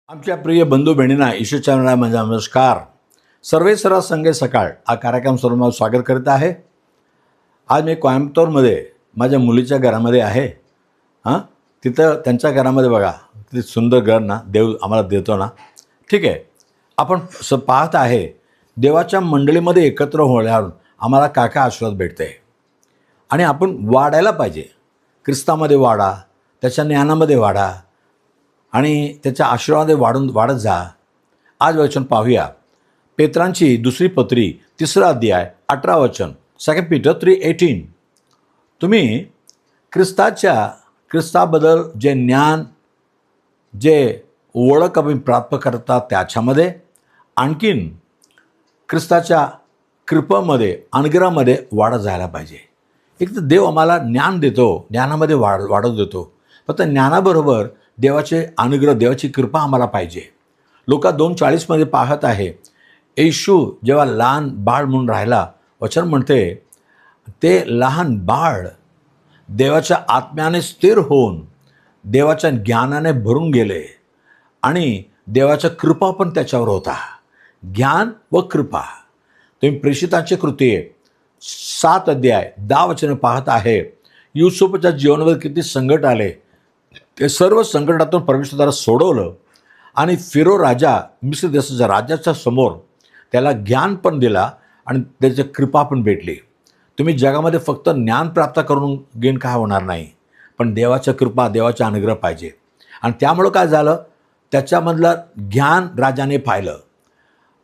आमच्या प्रिय बंधू बहिणींना ईश्वरचरणाला माझा नमस्कार. सर्वे सर्व संगे सकाळ हा कार्यक्रम सर्व माझं स्वागत करत आहे. आज मी कोयंबतूरमध्ये माझ्या मुलीच्या घरामध्ये आहे. तिथं त्यांच्या घरामध्ये बघा किती सुंदर घर ना देव आम्हाला देतो ना. ठीक आहे, आपण पाहत आहे देवाच्या मंडळीमध्ये एकत्र होण्यावर आम्हाला काय काय आशीर्वाद भेटते आणि आपण वाढायला पाहिजे. ख्रिस्तामध्ये वाढा, त्याच्या ज्ञानामध्ये वाढा आणि त्याच्या आशीर्वादामध्ये वाढत जा. आज वचन पाहूया. पेत्रांची दुसरी पत्री 3 अध्याय 18 वचन. 2 Peter 3:18. तुम्ही ख्रिस्ताबद्दल जे ज्ञान, जे ओळख आपण प्राप्त करता त्याच्यामध्ये आणखीन ख्रिस्ताच्या कृपेमध्ये अनुग्रहामध्ये वाढत जायला पाहिजे. एक तर देव आम्हाला ज्ञान देतो, ज्ञानामध्ये वाढत देतो. फक्त ज्ञानाबरोबर देवाचे अनुग्रह, देवाची कृपा आम्हाला पाहिजे. लोका 2:40 पाहत आहे, येशू जेव्हा लहान बाळ म्हणून राहिला, वचन म्हणते ते लहान बाळ देवाच्या आत्म्याने स्थिर होऊन देवाच्या ज्ञानाने भरून गेले आणि देवाच्या कृपा पण त्याच्यावर होता. ज्ञान व कृपा. तुम्ही प्रेषितांची कृती 7 अध्याय 10 वचन पाहत आहे. युसुफच्या जीवनावर किती संकट आले, ते सर्व संकटातून परमेश्वर त्याला सोडवलं आणि फिरो राजा, मिस्र देशाच्या राजाच्या समोर त्याला ज्ञान पण दिला आणि त्याची कृपा पण भेटली. तुम्ही जगामध्ये फक्त ज्ञान प्राप्त करून घेऊन काय होणार नाही, पण देवाच्या कृपा, देवाचा अनुग्रह पाहिजे. आणि त्यामुळं काय झालं, त्याच्यामधलं ज्ञान राजाने पाहिलं,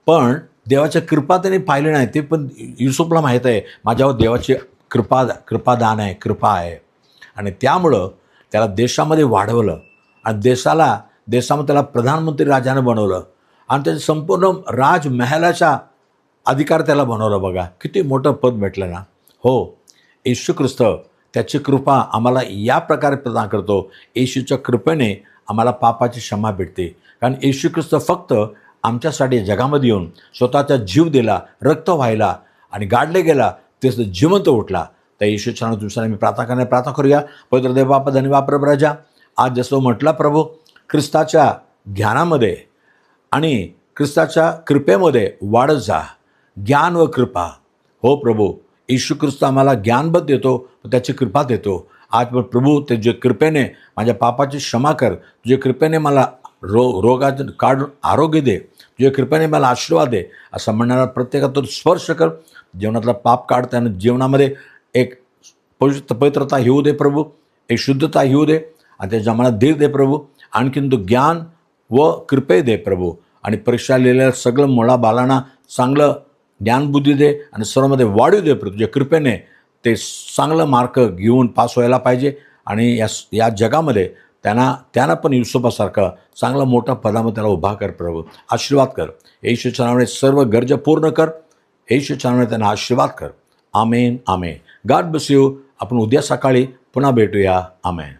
पण देवाच्या कृपा त्याने पाहिली नाही. ते पण युसुफला माहीत आहे माझ्यावर देवाची कृपादान आहे, कृपा आहे. आणि त्यामुळं त्याला देशामध्ये वाढवलं आणि देशामध्ये त्याला प्रधानमंत्री राजाने बनवलं आणि त्याचं संपूर्ण राजमहालाचा अधिकार त्याला बनवलं. बघा किती मोठं पद भेटलं ना. हो, येशू ख्रिस्त त्याची कृपा आम्हाला या प्रकारे प्रदान करतो. येशूच्या कृपेने आम्हाला पापाची क्षमा भेटते. कारण येशू ख्रिस्त फक्त आमच्यासाठी जगामध्ये येऊन स्वतःचा जीव दिला, रक्त व्हायला आणि गाडले गेला, तेच जिवंत उठला. त्या येशूच्या नावाने मी प्रार्थना करूया. पवित्र देव बापा, धन्यवाद प्रभू राजा. आज जसं म्हटलं प्रभू, ख्रिस्ताच्या ज्ञानामध्ये आणि ख्रिस्ताच्या कृपेमध्ये वाढत जा. ज्ञान व कृपा. हो प्रभू, येशू ख्रिस्त आम्हाला ज्ञानबद्ध देतो, त्याची कृपा देतो. आज पण प्रभू तुझ्या कृपेने माझ्या पापाची क्षमा कर. तुझ्या कृपेने मला रोगाचं काढून आरोग्य दे. तुझ्या कृपेने मला आशीर्वाद दे. असं म्हणणारा प्रत्येकातून स्पर्श कर. जीवनातला पाप काढ. त्यानं जीवनामध्ये एक पवित्रता येऊ दे प्रभू, एक शुद्धता येऊ दे आणि त्याच्या मनात धीर दे प्रभू. आणखीन तू ज्ञान व कृपे दे प्रभू. आणि परीक्षा लिहिलेल्या सगळं मुळा बालांना चांगलं ज्ञानबुद्धी दे आणि सर्वमध्ये वाढू दे प्रभू. तुझ्या कृपेने ते चांगलं मार्क घेऊन पास व्हायला पाहिजे आणि या जगामध्ये त्यांना पण युसुफासारखं चांगलं मोठ्या पदामध्ये त्याला उभा कर प्रभू. आशीर्वाद कर. येशूच्या नावाने सर्व गरजा पूर्ण कर. येशूच्या नावाने त्यांना आशीर्वाद कर. Amen, amen. God bless you. आपण उद्या सकाळी पुन्हा भेटूया. आमेन.